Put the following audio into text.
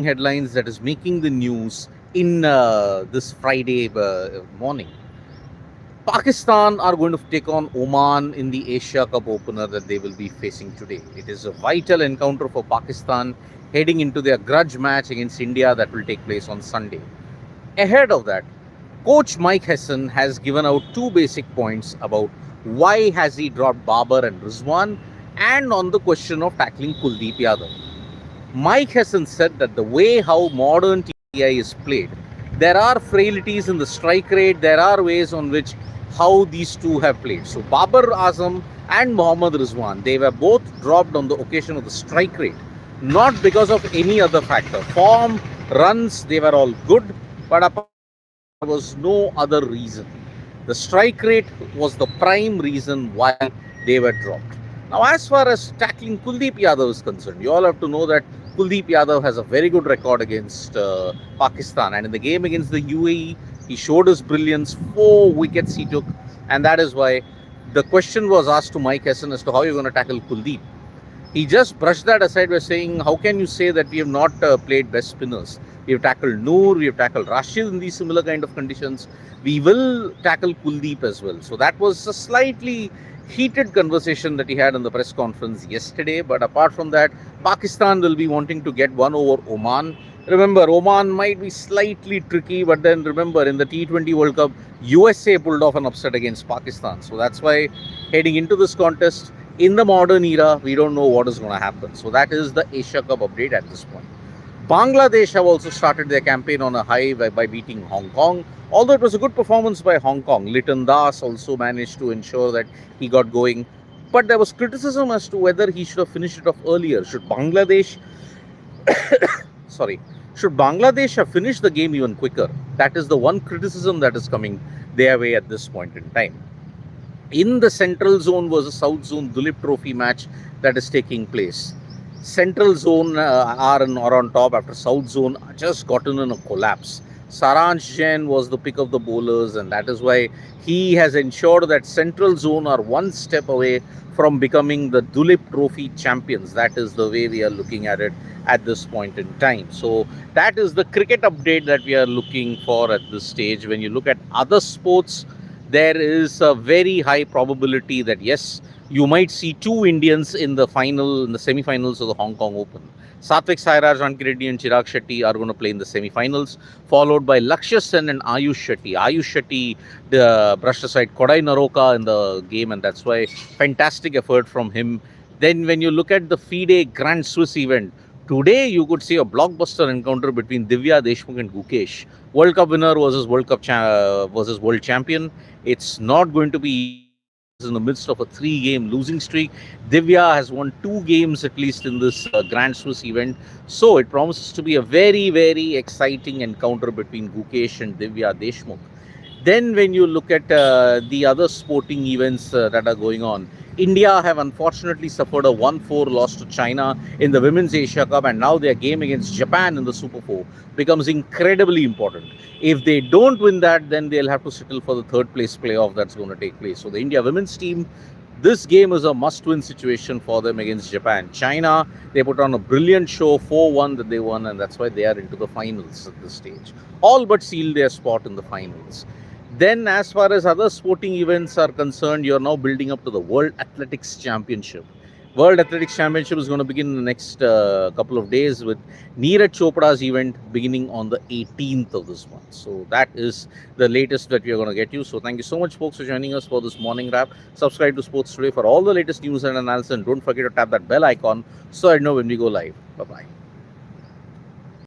headlines that is making the news in this Friday morning. Pakistan are going to take on Oman in the Asia Cup opener that they will be facing today. It is a vital encounter for Pakistan heading into their grudge match against India that will take place on Sunday. Ahead of that, Coach Mike Hesson has given out two basic points about why has he dropped Babar-Rizwan and on the question of tackling Kuldeep Yadav. Mike Hesson said that the way how modern TI is played, there are frailties in the strike rate, there are ways on which how these two have played. So Babar Azam and Mohammad Rizwan, they were both dropped on the occasion of the strike rate, not because of any other factor. Form, runs, they were all good, but apart there was no other reason. The strike rate was the prime reason why they were dropped. Now, as far as tackling Kuldeep Yadav is concerned, you all have to know that Kuldeep Yadav has a very good record against Pakistan, and in the game against the UAE, he showed his brilliance. 4 wickets he took, and that is why the question was asked to Mike Hesson as to how you're going to tackle Kuldeep. He just brushed that aside by saying, how can you say that we have not played best spinners? We have tackled Noor, we have tackled Rashid in these similar kind of conditions. We will tackle Kuldeep as well. So that was a slightly heated conversation that he had in the press conference yesterday. But apart from that, Pakistan will be wanting to get one over Oman. Remember, Oman might be slightly tricky, but then remember, in the T20 World Cup, USA pulled off an upset against Pakistan. So that's why heading into this contest, in the modern era, we don't know what is going to happen. So that is the Asia Cup update at this point. Bangladesh have also started their campaign on a high by beating Hong Kong. Although it was a good performance by Hong Kong, Liton Das also managed to ensure that he got going. But there was criticism as to whether he should have finished it off earlier. Should Bangladesh have finished the game even quicker? That is the one criticism that is coming their way at this point in time. In the Central Zone versus South Zone Dulip Trophy match that is taking place. Central Zone are on top after South Zone just gotten in a collapse. Saransh Jain was the pick of the bowlers, and that is why he has ensured that Central Zone are one step away from becoming the Dulip Trophy champions. That is the way we are looking at it at this point in time. So that is the cricket update that we are looking for at this stage. When you look at other sports, there is a very high probability that yes, you might see two Indians in the semi-finals of the Hong Kong Open. Satvik Sairaj, Ranki Reddy and Chirag Shetty are going to play in the semi-finals, followed by Lakshya Sen and Ayush Shetty. Ayush Shetty brushed aside Kodai Naroka in the game, and that's why fantastic effort from him. Then when you look at the FIDE Grand Swiss event, today you could see a blockbuster encounter between Divya Deshmukh and Gukesh. World Cup winner versus versus world champion. It's not going to be in the midst of a 3-game losing streak. Divya has won 2 games at least in this Grand Swiss event. So it promises to be a very, very exciting encounter between Gukesh and Divya Deshmukh. Then when you look at the other sporting events that are going on, India have unfortunately suffered a 1-4 loss to China in the Women's Asia Cup, and now their game against Japan in the Super 4 becomes incredibly important. If they don't win that, then they'll have to settle for the third place playoff that's going to take place. So the India women's team, this game is a must-win situation for them against Japan. China, they put on a brilliant show, 4-1 that they won, and that's why they are into the finals at this stage. All but sealed their spot in the finals. Then, as far as other sporting events are concerned, you're now building up to the World Athletics Championship. World Athletics Championship is going to begin in the next couple of days with Neeraj Chopra's event beginning on the 18th of this month. So that is the latest that we are going to get you. So thank you so much, folks, for joining us for this morning wrap. Subscribe to Sports Today for all the latest news and analysis, and don't forget to tap that bell icon so I know when we go live. Bye-bye.